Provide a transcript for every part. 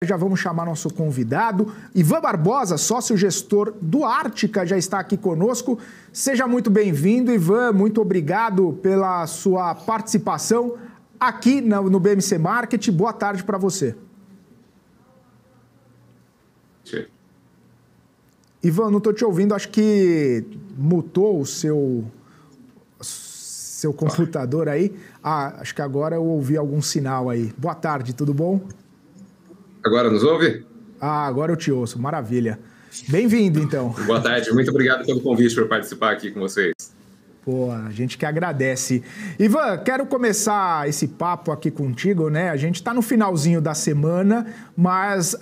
Já vamos chamar nosso convidado. Ivan Barbosa, sócio-gestor do Ártica, já está aqui conosco. Seja muito bem-vindo, Ivan. Muito obrigado pela sua participação aqui no BMC Market. Boa tarde para você. Sim. Ivan, não estou te ouvindo. Acho que mutou o seu computador aí. Acho que agora eu ouvi algum sinal aí. Boa tarde, tudo bom? Agora nos ouve? Agora eu te ouço. Maravilha. Bem-vindo, então. Boa tarde. Muito obrigado pelo convite para participar aqui com vocês. Pô, a gente que agradece. Ivan, quero começar esse papo aqui contigo, né? A gente está no finalzinho da semana, mas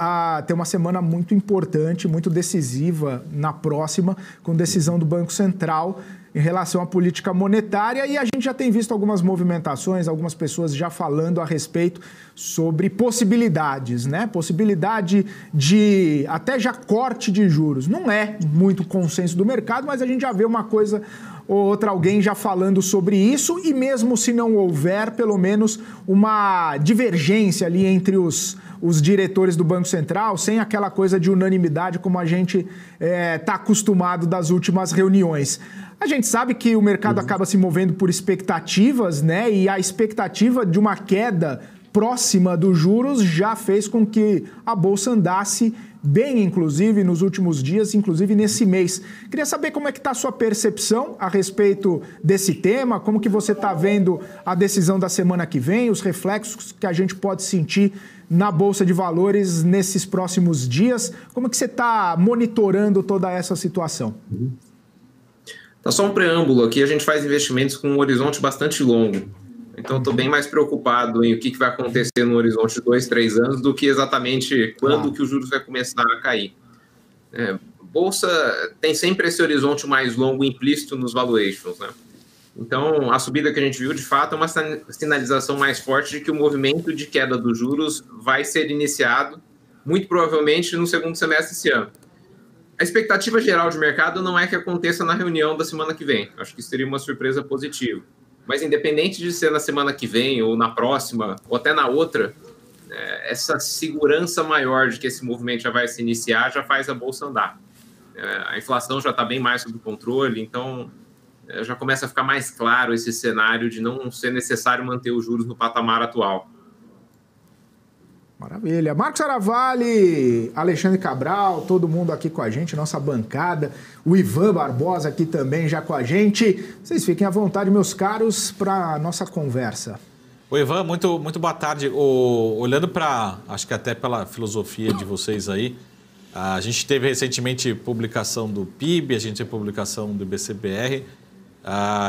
tem uma semana muito importante, muito decisiva na próxima, com decisão do Banco Central em relação à política monetária, e a gente já tem visto algumas movimentações, algumas pessoas já falando a respeito sobre possibilidades, né? Possibilidade de até já corte de juros. Não é muito consenso do mercado, mas a gente já vê uma coisa ou outra, alguém já falando sobre isso, e mesmo se não houver, pelo menos uma divergência ali entre os diretores do Banco Central, sem aquela coisa de unanimidade como a gente está acostumado das últimas reuniões. A gente sabe que o mercado acaba se movendo por expectativas, né? E a expectativa de uma queda próxima dos juros já fez com que a Bolsa andasse bem, inclusive, nos últimos dias, inclusive nesse mês. Queria saber como é que está a sua percepção a respeito desse tema, como que você está vendo a decisão da semana que vem, os reflexos que a gente pode sentir na Bolsa de Valores nesses próximos dias. Como que você está monitorando toda essa situação? Tá só um preâmbulo aqui, a gente faz investimentos com um horizonte bastante longo. Então, estou bem mais preocupado em o que vai acontecer no horizonte de 2, 3 anos do que exatamente quando que os juros vai começar a cair. Bolsa tem sempre esse horizonte mais longo implícito nos valuations, né? Então, a subida que a gente viu, de fato, é uma sinalização mais forte de que o movimento de queda dos juros vai ser iniciado, muito provavelmente, no segundo semestre desse ano. A expectativa geral de mercado não é que aconteça na reunião da semana que vem. Acho que isso seria uma surpresa positiva. Mas independente de ser na semana que vem, ou na próxima, ou até na outra, essa segurança maior de que esse movimento já vai se iniciar já faz a Bolsa andar. A inflação já está bem mais sob controle, então já começa a ficar mais claro esse cenário de não ser necessário manter os juros no patamar atual. Maravilha. Marcos Aravalli, Alexandre Cabral, todo mundo aqui com a gente, nossa bancada. O Ivan Barbosa aqui também já com a gente. Vocês fiquem à vontade, meus caros, para a nossa conversa. O Ivan, muito boa tarde. Olhando para, acho que até pela filosofia de vocês aí, a gente teve recentemente publicação do PIB, a gente teve publicação do IBCBR,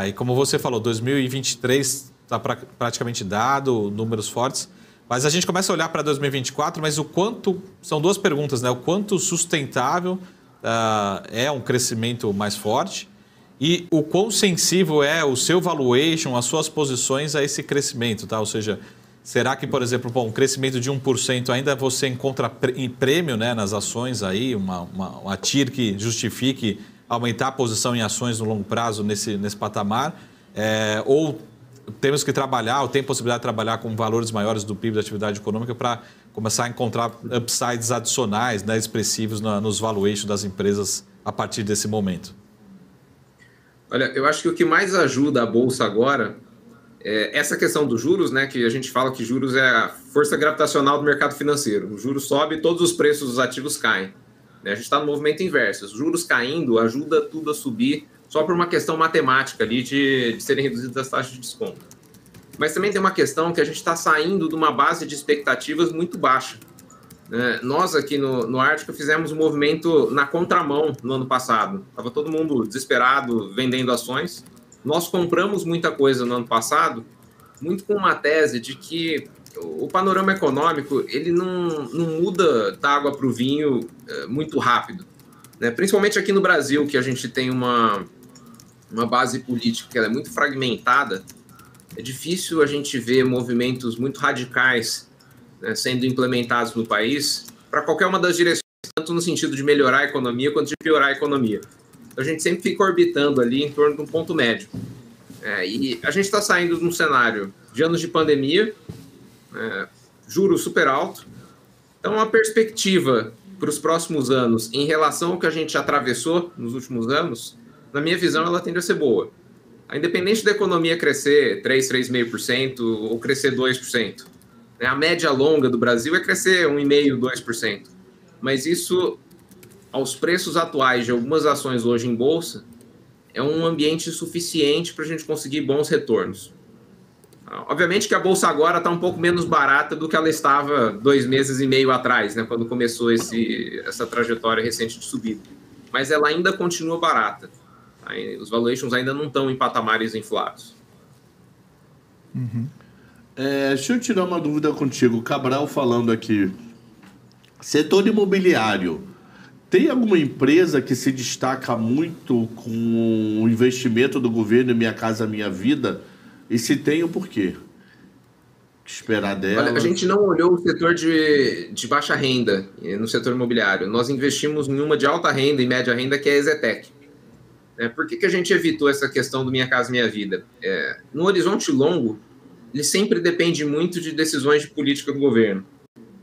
e como você falou, 2023 está praticamente dado, números fortes. Mas a gente começa a olhar para 2024, mas o quanto... São duas perguntas, né? O quanto sustentável é um crescimento mais forte e o quão sensível é o seu valuation, as suas posições a esse crescimento, tá? Ou seja, será que, por exemplo, um crescimento de 1% ainda você encontra em prêmio, né, nas ações aí, uma TIR que justifique aumentar a posição em ações no longo prazo nesse patamar? Ou temos que trabalhar, ou tem possibilidade de trabalhar com valores maiores do PIB da atividade econômica para começar a encontrar upsides adicionais, né, expressivos nos valuations das empresas a partir desse momento? Olha, eu acho que o que mais ajuda a Bolsa agora é essa questão dos juros, né, que a gente fala que juros é a força gravitacional do mercado financeiro. O juros sobe, todos os preços dos ativos caem. A gente está no movimento inverso. Os juros caindo ajuda tudo a subir, só por uma questão matemática ali de serem reduzidas as taxas de desconto. Mas também tem uma questão que a gente está saindo de uma base de expectativas muito baixa. Nós aqui no Ártica fizemos um movimento na contramão no ano passado. Estava todo mundo desesperado, vendendo ações. Nós compramos muita coisa no ano passado, muito com uma tese de que o panorama econômico ele não muda da água para o vinho muito rápido. Principalmente aqui no Brasil, que a gente tem uma base política que ela é muito fragmentada, é difícil a gente ver movimentos muito radicais, né, sendo implementados no país para qualquer uma das direções, tanto no sentido de melhorar a economia quanto de piorar a economia. Então a gente sempre fica orbitando ali em torno de um ponto médio. E a gente está saindo de um cenário de anos de pandemia, juros super alto. Então, a perspectiva para os próximos anos, em relação ao que a gente atravessou nos últimos anos, na minha visão, ela tende a ser boa. Independente da economia crescer 3%, 3,5% ou crescer 2%. A média longa do Brasil é crescer 1,5%, 2%. Mas isso, aos preços atuais de algumas ações hoje em bolsa, é um ambiente suficiente para a gente conseguir bons retornos. Obviamente que a bolsa agora está um pouco menos barata do que ela estava 2 meses e meio atrás, né, quando começou essa trajetória recente de subida. Mas ela ainda continua barata. Os valuations ainda não estão em patamares inflados. Deixa eu tirar uma dúvida contigo. Cabral falando aqui. Setor imobiliário. Tem alguma empresa que se destaca muito com o investimento do governo em Minha Casa Minha Vida? E se tem, o porquê? O que esperar dela? Olha, a gente não olhou o setor de baixa renda no setor imobiliário. Nós investimos em uma de alta renda e média renda, que é a Exetec. Por que a gente evitou essa questão do Minha Casa Minha Vida? No horizonte longo, ele sempre depende muito de decisões de política do governo.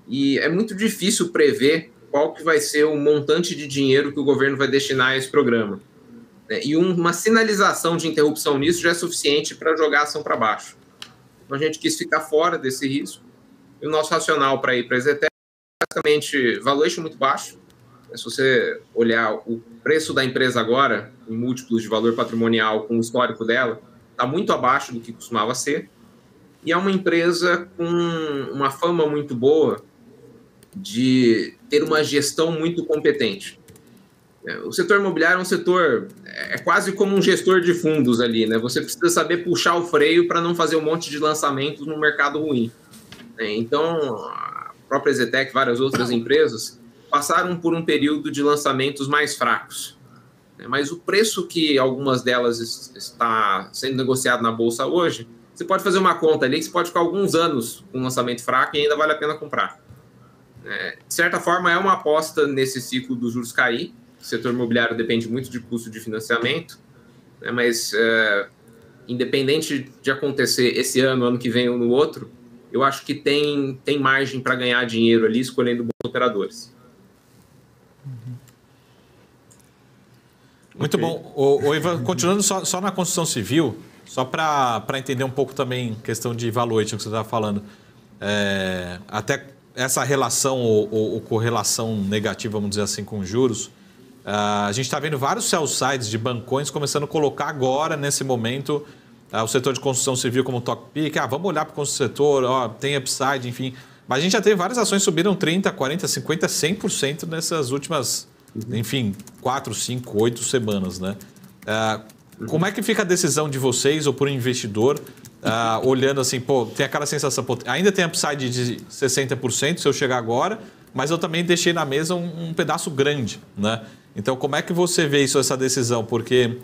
E é muito difícil prever qual que vai ser o montante de dinheiro que o governo vai destinar a esse programa. E uma sinalização de interrupção nisso já é suficiente para jogar a ação para baixo. Então a gente quis ficar fora desse risco. E o nosso racional para ir para a Exetec é basicamente valuation muito baixo. Se você olhar o preço da empresa agora, em múltiplos de valor patrimonial com o histórico dela, está muito abaixo do que costumava ser. E é uma empresa com uma fama muito boa de ter uma gestão muito competente. O setor imobiliário é um setor, é quase como um gestor de fundos ali, né? Você precisa saber puxar o freio para não fazer um monte de lançamentos no mercado ruim. Então, a própria Exetec e várias outras empresas passaram por um período de lançamentos mais fracos. Mas o preço que algumas delas está sendo negociado na Bolsa hoje, você pode fazer uma conta ali que você pode ficar alguns anos com um lançamento fraco e ainda vale a pena comprar. De certa forma, é uma aposta nesse ciclo dos juros cair. O setor imobiliário depende muito de custo de financiamento, mas independente de acontecer esse ano que vem ou no outro, eu acho que tem margem para ganhar dinheiro ali escolhendo bons operadores. Muito bom. Ivan, continuando só na construção civil, só para entender um pouco também questão de valuation que você estava falando, até essa relação ou correlação negativa, vamos dizer assim, com juros, a gente está vendo vários sell sides de bancões começando a colocar agora, nesse momento, o setor de construção civil como top pick. Vamos olhar para o setor, tem upside, enfim. Mas a gente já teve várias ações que subiram 30%, 40%, 50%, 100% nessas últimas, enfim, 4, 5, 8 semanas, né? Como é que fica a decisão de vocês ou por um investidor, olhando assim, tem aquela sensação, ainda tem upside de 60% se eu chegar agora, mas eu também deixei na mesa um pedaço grande, né? Então, como é que você vê essa decisão? Porque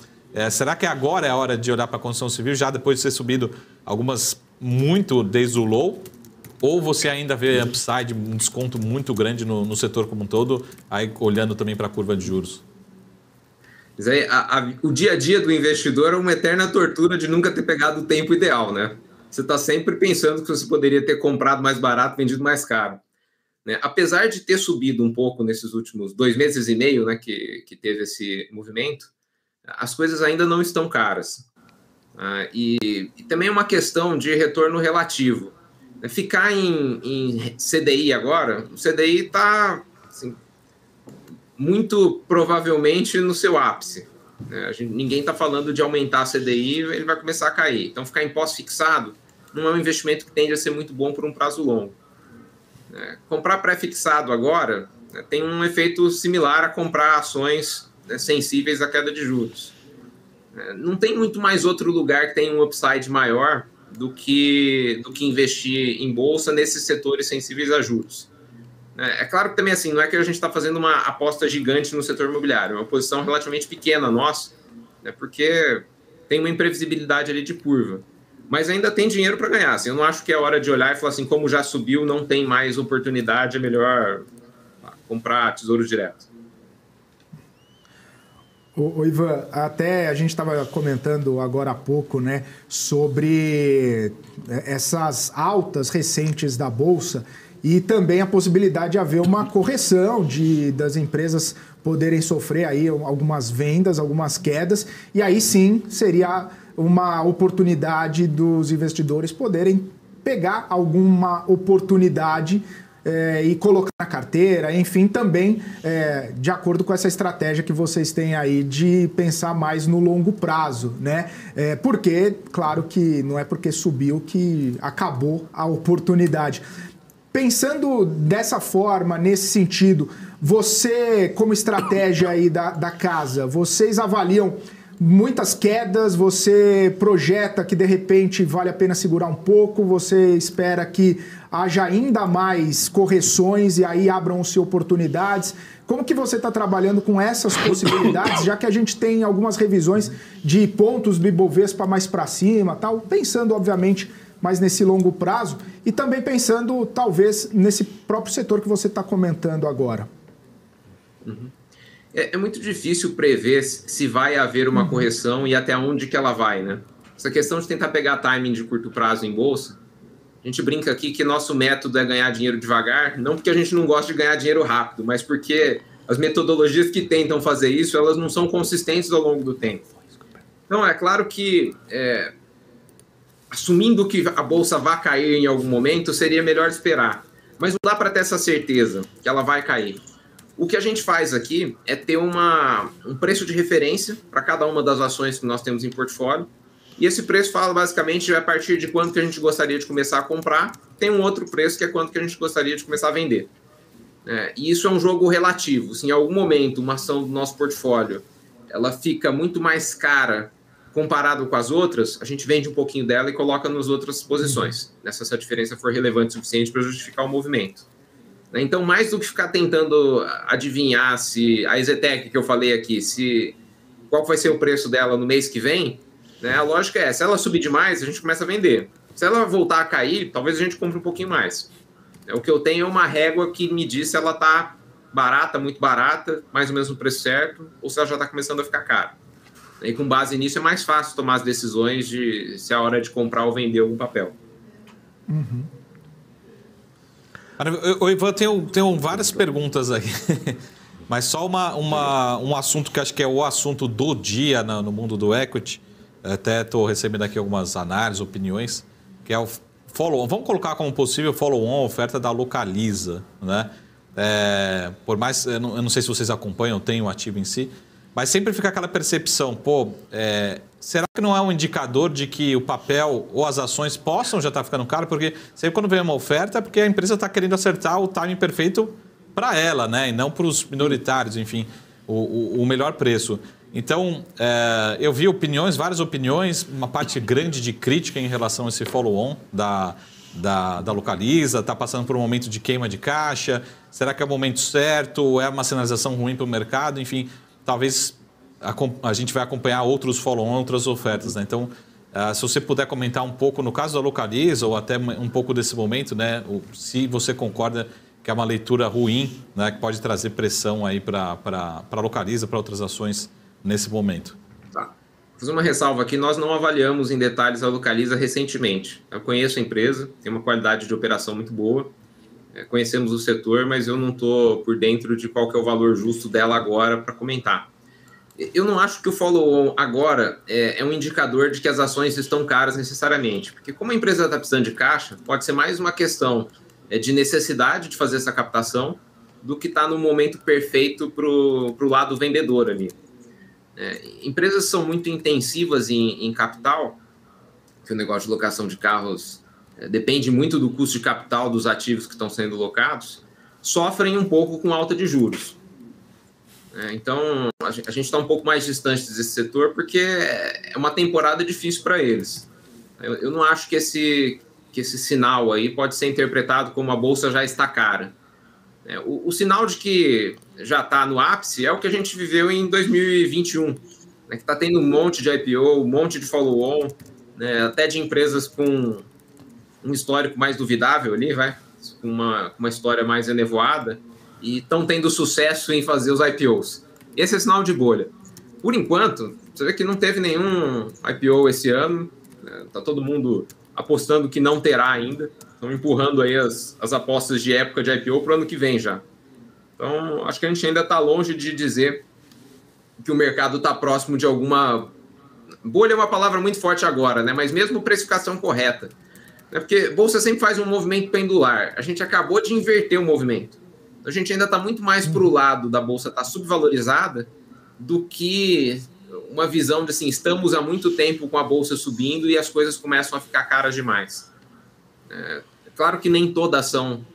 será que agora é a hora de olhar para a construção civil, já depois de ter subido algumas muito desde o low? Ou você ainda vê upside, um desconto muito grande no setor como um todo, aí olhando também para a curva de juros? O dia a dia do investidor é uma eterna tortura de nunca ter pegado o tempo ideal, né? Você está sempre pensando que você poderia ter comprado mais barato, vendido mais caro. Apesar de ter subido um pouco nesses últimos 2 meses e meio, né, que teve esse movimento, as coisas ainda não estão caras. E também é uma questão de retorno relativo. Ficar em CDI agora, o CDI está assim, muito provavelmente no seu ápice. Ninguém está falando de aumentar a CDI, ele vai começar a cair. Então, ficar em pós-fixado não é um investimento que tende a ser muito bom por um prazo longo. Comprar pré-fixado agora tem um efeito similar a comprar ações sensíveis à queda de juros. Não tem muito mais outro lugar que tem um upside maior do que investir em bolsa nesses setores sensíveis a juros. É claro que também assim, não é que a gente está fazendo uma aposta gigante no setor imobiliário, é uma posição relativamente pequena nossa, porque tem uma imprevisibilidade ali de curva. Mas ainda tem dinheiro para ganhar. Assim, eu não acho que é hora de olhar e falar assim, como já subiu, não tem mais oportunidade, é melhor comprar tesouro direto. Ivan, até a gente estava comentando agora há pouco, né, sobre essas altas recentes da Bolsa e também a possibilidade de haver uma correção das empresas poderem sofrer aí algumas vendas, algumas quedas, e aí sim seria uma oportunidade dos investidores poderem pegar alguma oportunidade e colocar na carteira, enfim, também de acordo com essa estratégia que vocês têm aí de pensar mais no longo prazo, né? Porque, claro que não é porque subiu que acabou a oportunidade. Pensando dessa forma, nesse sentido, você, como estratégia aí da casa, vocês avaliam muitas quedas, você projeta que de repente vale a pena segurar um pouco, você espera que haja ainda mais correções e aí abram-se oportunidades. Como que você está trabalhando com essas possibilidades, já que a gente tem algumas revisões de pontos do Ibovespa mais para cima, tal, pensando obviamente mais nesse longo prazo e também pensando talvez nesse próprio setor que você está comentando agora? É muito difícil prever se vai haver uma correção e até onde que ela vai, né? Essa questão de tentar pegar timing de curto prazo em bolsa, a gente brinca aqui que nosso método é ganhar dinheiro devagar, não porque a gente não gosta de ganhar dinheiro rápido, mas porque as metodologias que tentam fazer isso, elas não são consistentes ao longo do tempo. Então, é claro que, assumindo que a bolsa vai cair em algum momento, seria melhor esperar. Mas não dá para ter essa certeza que ela vai cair. O que a gente faz aqui é ter um preço de referência para cada uma das ações que nós temos em portfólio. E esse preço fala basicamente a partir de quanto que a gente gostaria de começar a comprar. Tem um outro preço que é quanto que a gente gostaria de começar a vender. E isso é um jogo relativo. Se em algum momento uma ação do nosso portfólio ela fica muito mais cara comparado com as outras, a gente vende um pouquinho dela e coloca nas outras posições. Se essa diferença for relevante o suficiente para justificar o movimento. Então, mais do que ficar tentando adivinhar se a EZTEC que eu falei aqui, qual vai ser o preço dela no mês que vem, né, a lógica é, se ela subir demais, a gente começa a vender. Se ela voltar a cair, talvez a gente compre um pouquinho mais. O que eu tenho é uma régua que me diz se ela está barata, muito barata, mais ou menos no preço certo, ou se ela já está começando a ficar cara. E com base nisso é mais fácil tomar as decisões de se é a hora de comprar ou vender algum papel. Ivan, tenho várias perguntas aqui, mas só um assunto que acho que é o assunto do dia no mundo do equity. Até estou recebendo aqui algumas análises, opiniões, que é o follow-on. Vamos colocar como possível follow-on a oferta da Localiza, né? Por mais, eu não sei se vocês acompanham, tem um ativo em si, mas sempre fica aquela percepção, será que não é um indicador de que o papel ou as ações possam já estar ficando caro? Porque sempre quando vem uma oferta é porque a empresa está querendo acertar o timing perfeito para ela, né? E não para os minoritários, enfim, o melhor preço. Então, eu vi várias opiniões, uma parte grande de crítica em relação a esse follow-on da Localiza, está passando por um momento de queima de caixa, será que é o momento certo, é uma sinalização ruim para o mercado, enfim, talvez a gente vai acompanhar outros follow-on, outras ofertas, né? Então, se você puder comentar um pouco, no caso da Localiza, ou até um pouco desse momento, né, se você concorda que é uma leitura ruim, né, que pode trazer pressão aí para a Localiza, para outras ações nesse momento. Tá. Vou fazer uma ressalva aqui, nós não avaliamos em detalhes a Localiza recentemente. Eu conheço a empresa, tem uma qualidade de operação muito boa, conhecemos o setor, mas eu não estou por dentro de qual que é o valor justo dela agora para comentar. Eu não acho que o follow-on agora é um indicador de que as ações estão caras necessariamente, porque como a empresa está precisando de caixa, pode ser mais uma questão de necessidade de fazer essa captação do que está no momento perfeito para o lado vendedor ali. Empresas são muito intensivas em capital, que o negócio de locação de carros depende muito do custo de capital dos ativos que estão sendo locados, sofrem um pouco com alta de juros. Então, a gente está um pouco mais distante desse setor porque é uma temporada difícil para eles. Eu não acho que esse sinal aí pode ser interpretado como a bolsa já está cara. O sinal de que já está no ápice é o que a gente viveu em 2021, que está tendo um monte de IPO, um monte de follow-on, até de empresas com um histórico mais duvidável ali, com uma história mais enevoada, e estão tendo sucesso em fazer os IPOs. Esse é sinal de bolha. Por enquanto, você vê que não teve nenhum IPO esse ano, está todo mundo apostando que não terá ainda. estão empurrando aí as apostas de época de IPO para o ano que vem já. Então, acho que a gente ainda está longe de dizer que o mercado está próximo de alguma... Bolha é uma palavra muito forte agora, né? Mas mesmo precificação correta. Né? Porque bolsa sempre faz um movimento pendular. A gente acabou de inverter o movimento. A gente ainda está muito mais para o lado da bolsa estar subvalorizada do que uma visão de assim, estamos há muito tempo com a bolsa subindo e as coisas começam a ficar caras demais. É claro que nem toda ação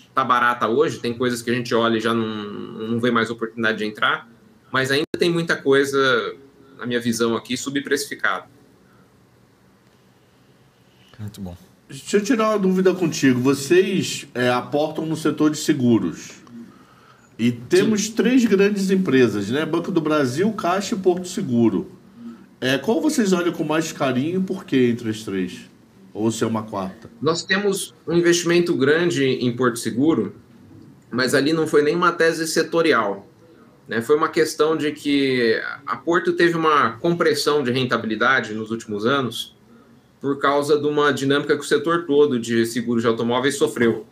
está barata hoje, tem coisas que a gente olha e já não vê mais oportunidade de entrar, mas ainda tem muita coisa, na minha visão aqui, subprecificada. Muito bom. Deixa eu tirar uma dúvida contigo. Vocês aportam no setor de seguros. E temos 3 grandes empresas, né? Banco do Brasil, Caixa e Porto Seguro. Qual vocês olham com mais carinho e por que entre as 3? Ou se é uma quarta? Nós temos um investimento grande em Porto Seguro, mas ali não foi nem uma tese setorial. Né? Foi uma questão de que a Porto teve uma compressão de rentabilidade nos últimos anos por causa de uma dinâmica que o setor todo de seguros de automóveis sofreu.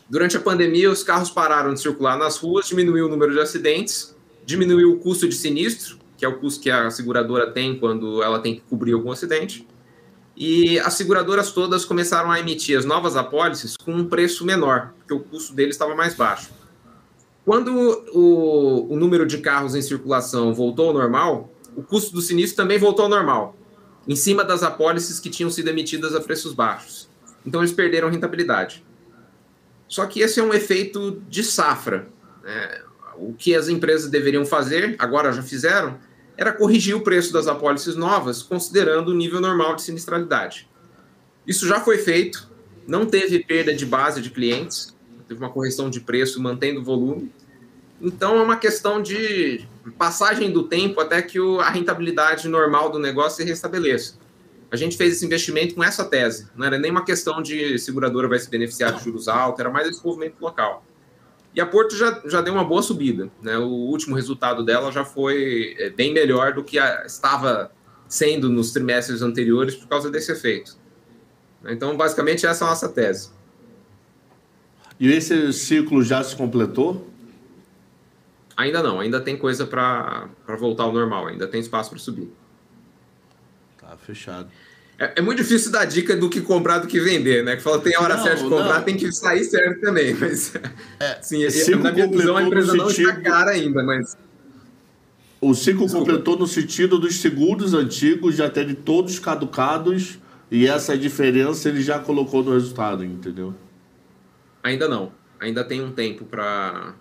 Durante a pandemia, os carros pararam de circular nas ruas, diminuiu o número de acidentes, diminuiu o custo de sinistro, que é o custo que a seguradora tem quando ela tem que cobrir algum acidente, e as seguradoras todas começaram a emitir as novas apólices com um preço menor, porque o custo deles estava mais baixo. Quando o número de carros em circulação voltou ao normal, o custo do sinistro também voltou ao normal, em cima das apólices que tinham sido emitidas a preços baixos. Então, eles perderam rentabilidade. Só que esse é um efeito de safra. Né? O que as empresas deveriam fazer, agora já fizeram, era corrigir o preço das apólices novas, considerando o nível normal de sinistralidade. Isso já foi feito, não teve perda de base de clientes, teve uma correção de preço mantendo o volume. Então, é uma questão de passagem do tempo até que a rentabilidade normal do negócio se restabeleça. A gente fez esse investimento com essa tese. Não era nem uma questão de seguradora vai se beneficiar de juros altos, era mais esse movimento local. E a Porto já deu uma boa subida. Né? O último resultado dela já foi bem melhor do que estava sendo nos trimestres anteriores por causa desse efeito. Então, basicamente, essa é a nossa tese. E esse ciclo já se completou? Ainda não, ainda tem coisa para voltar ao normal, ainda tem espaço para subir. Tá fechado. É muito difícil dar dica do que comprar, do que vender, né? Que fala tem a hora certa de comprar, tem que sair certo também. Mas, sim, na minha visão, a empresa não está cara ainda, mas... O ciclo completou no sentido dos seguros antigos já terem todos caducados e essa diferença ele já colocou no resultado, entendeu? Ainda não. Ainda tem um tempo para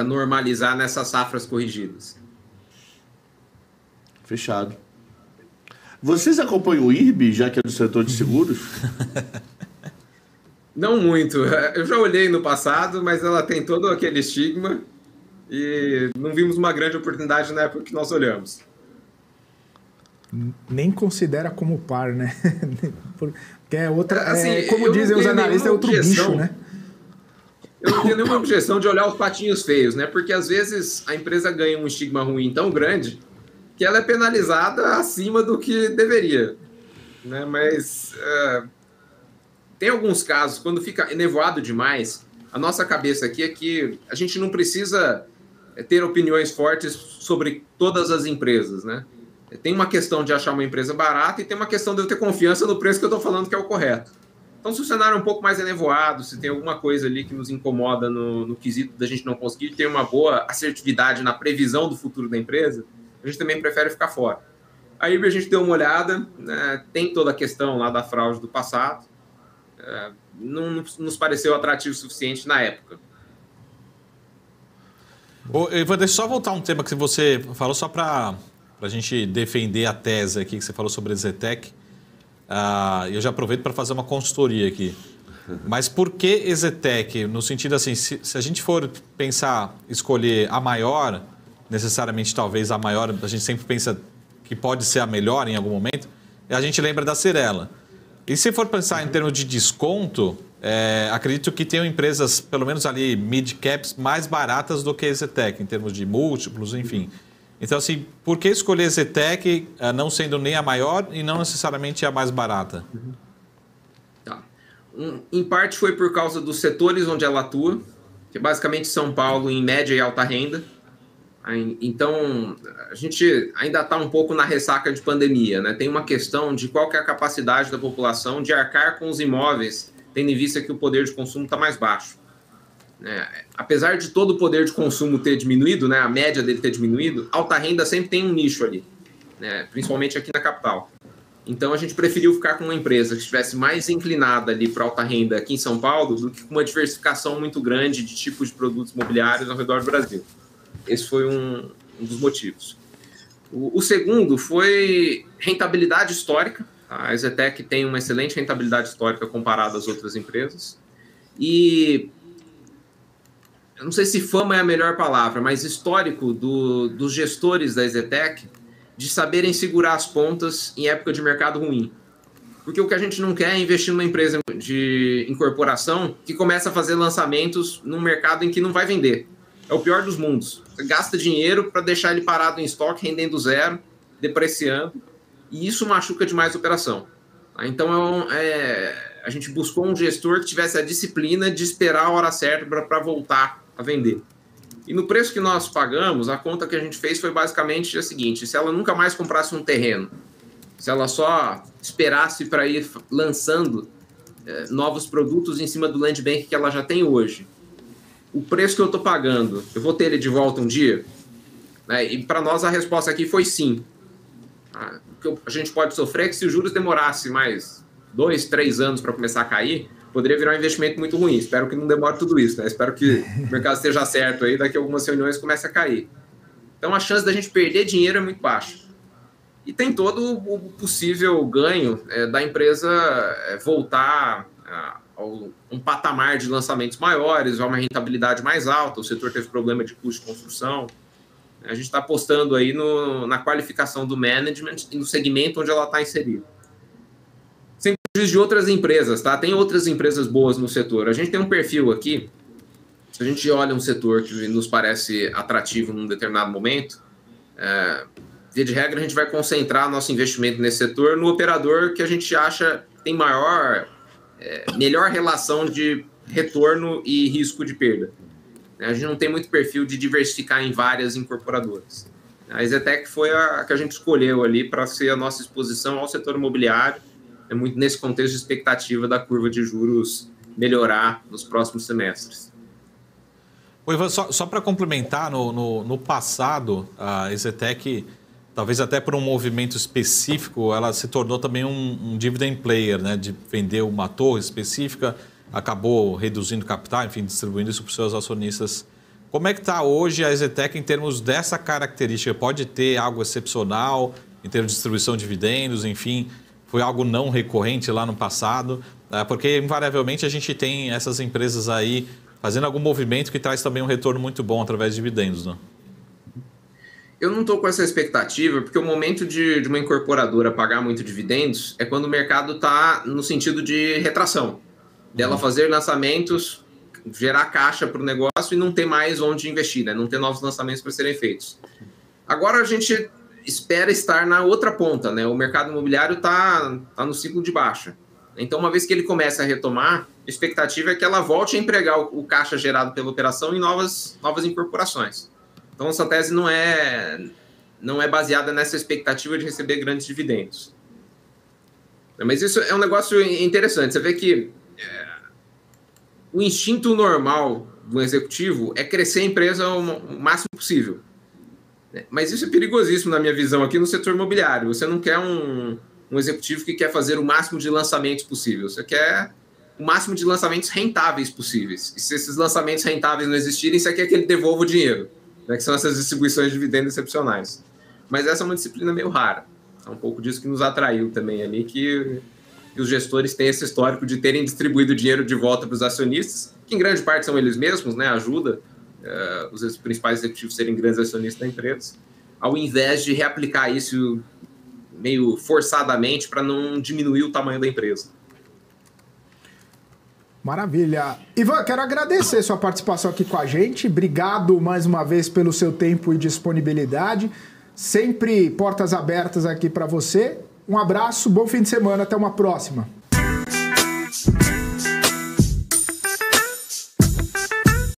normalizar nessas safras corrigidas. Fechado. Vocês acompanham o IRB, já que é do setor de seguros? Não muito. Eu já olhei no passado, mas ela tem todo aquele estigma e não vimos uma grande oportunidade na época que nós olhamos. Nem considera como par, né? Porque é outra... Assim, como dizem os analistas, é outro bicho, né? Eu não tenho nenhuma objeção de olhar os patinhos feios, né? Porque às vezes a empresa ganha um estigma ruim tão grande que ela é penalizada acima do que deveria, né? Mas tem alguns casos, quando fica enevoado demais, a nossa cabeça aqui é que a gente não precisa ter opiniões fortes sobre todas as empresas, né? Tem uma questão de achar uma empresa barata e tem uma questão de eu ter confiança no preço que eu estou falando que é o correto. Então, se o cenário é um pouco mais enevoado, se tem alguma coisa ali que nos incomoda no quesito da gente não conseguir ter uma boa assertividade na previsão do futuro da empresa, a gente também prefere ficar fora. Aí a gente deu uma olhada, né, tem toda a questão lá da fraude do passado, não nos pareceu atrativo o suficiente na época. Eu vou só voltar um tema que você falou, só para a gente defender a tese aqui que você falou sobre a EZTEC. Eu já aproveito para fazer uma consultoria aqui. Mas por que EZTEC? No sentido assim, se a gente for pensar, escolher a maior, necessariamente talvez a maior, a gente sempre pensa que pode ser a melhor em algum momento, a gente lembra da Cyrela. E se for pensar em termos de desconto, acredito que tenham empresas, pelo menos ali, mid-caps, mais baratas do que a EZTEC, em termos de múltiplos, enfim. Então, assim, por que escolher a EZTEC não sendo nem a maior e não necessariamente a mais barata? Tá. Em parte foi por causa dos setores onde ela atua, que é basicamente São Paulo em média e alta renda. Então, a gente ainda está um pouco na ressaca de pandemia, né? Tem uma questão de qual que é a capacidade da população de arcar com os imóveis, tendo em vista que o poder de consumo está mais baixo. Apesar de todo o poder de consumo ter diminuído, né, a média dele ter diminuído, alta renda sempre tem um nicho ali, né, principalmente aqui na capital. Então, a gente preferiu ficar com uma empresa que estivesse mais inclinada ali para alta renda aqui em São Paulo do que com uma diversificação muito grande de tipos de produtos imobiliários ao redor do Brasil. Esse foi um dos motivos. O segundo foi rentabilidade histórica. A EZTEC tem uma excelente rentabilidade histórica comparada às outras empresas. E eu não sei se fama é a melhor palavra, mas histórico dos gestores da EZTEC de saberem segurar as pontas em época de mercado ruim. Porque o que a gente não quer é investir numa empresa de incorporação que começa a fazer lançamentos num mercado em que não vai vender. É o pior dos mundos. Você gasta dinheiro para deixar ele parado em estoque, rendendo zero, depreciando, e isso machuca demais a operação. Então, a gente buscou um gestor que tivesse a disciplina de esperar a hora certa para voltar a vender. E no preço que nós pagamos, a conta que a gente fez foi basicamente a seguinte: se ela nunca mais comprasse um terreno, se ela só esperasse para ir lançando novos produtos em cima do land bank que ela já tem hoje, o preço que eu estou pagando, eu vou ter ele de volta um dia? E para nós a resposta aqui foi sim. O que a gente pode sofrer é que se os juros demorasse mais 2, 3 anos para começar a cair, poderia virar um investimento muito ruim. Espero que não demore tudo isso, né? Espero que o mercado esteja certo aí, daqui a algumas reuniões comece a cair. Então a chance da gente perder dinheiro é muito baixa. E tem todo o possível ganho da empresa voltar a um patamar de lançamentos maiores, a uma rentabilidade mais alta. O setor teve problema de custo de construção. A gente está apostando aí na qualificação do management e no segmento onde ela está inserida. Sem prejuízo de outras empresas, tá? Tem outras empresas boas no setor. A gente tem um perfil aqui, se a gente olha um setor que nos parece atrativo num determinado momento, via de regra a gente vai concentrar nosso investimento nesse setor no operador que a gente acha tem melhor relação de retorno e risco de perda. A gente não tem muito perfil de diversificar em várias incorporadoras. A EZTEC foi a que a gente escolheu ali para ser a nossa exposição ao setor imobiliário. É muito nesse contexto de expectativa da curva de juros melhorar nos próximos semestres. Ivan, só para complementar, no passado, a EZTEC, talvez até por um movimento específico, ela se tornou também um dividend player, né? De vender uma torre específica, acabou reduzindo capital, enfim, distribuindo isso para os seus acionistas. Como é que está hoje a EZTEC em termos dessa característica? Pode ter algo excepcional em termos de distribuição de dividendos, enfim, foi algo não recorrente lá no passado? Porque, invariavelmente, a gente tem essas empresas aí fazendo algum movimento que traz também um retorno muito bom através de dividendos, né? Eu não estou com essa expectativa, porque o momento de uma incorporadora pagar muito dividendos é quando o mercado está no sentido de retração. Dela fazer lançamentos, gerar caixa para o negócio e não ter mais onde investir, né? Não ter novos lançamentos para serem feitos. Agora a gente espera estar na outra ponta, né? O mercado imobiliário está no ciclo de baixa. Então, uma vez que ele começa a retomar, a expectativa é que ela volte a empregar o caixa gerado pela operação em novas incorporações. Então, essa tese não é baseada nessa expectativa de receber grandes dividendos. Mas isso é um negócio interessante. Você vê que o instinto normal do executivo é crescer a empresa o máximo possível. Mas isso é perigosíssimo na minha visão aqui no setor imobiliário. Você não quer um executivo que quer fazer o máximo de lançamentos possível. Você quer o máximo de lançamentos rentáveis possíveis. E se esses lançamentos rentáveis não existirem, você quer que ele devolva o dinheiro, né? Que são essas distribuições de dividendos excepcionais. Mas essa é uma disciplina meio rara. É um pouco disso que nos atraiu também ali, que os gestores têm esse histórico de terem distribuído dinheiro de volta para os acionistas, que em grande parte são eles mesmos, né? Ajuda os principais executivos serem grandes acionistas da empresa, ao invés de reaplicar isso meio forçadamente para não diminuir o tamanho da empresa. Maravilha. Ivan, quero agradecer sua participação aqui com a gente. Obrigado mais uma vez pelo seu tempo e disponibilidade. Sempre portas abertas aqui para você. Um abraço, bom fim de semana, até uma próxima.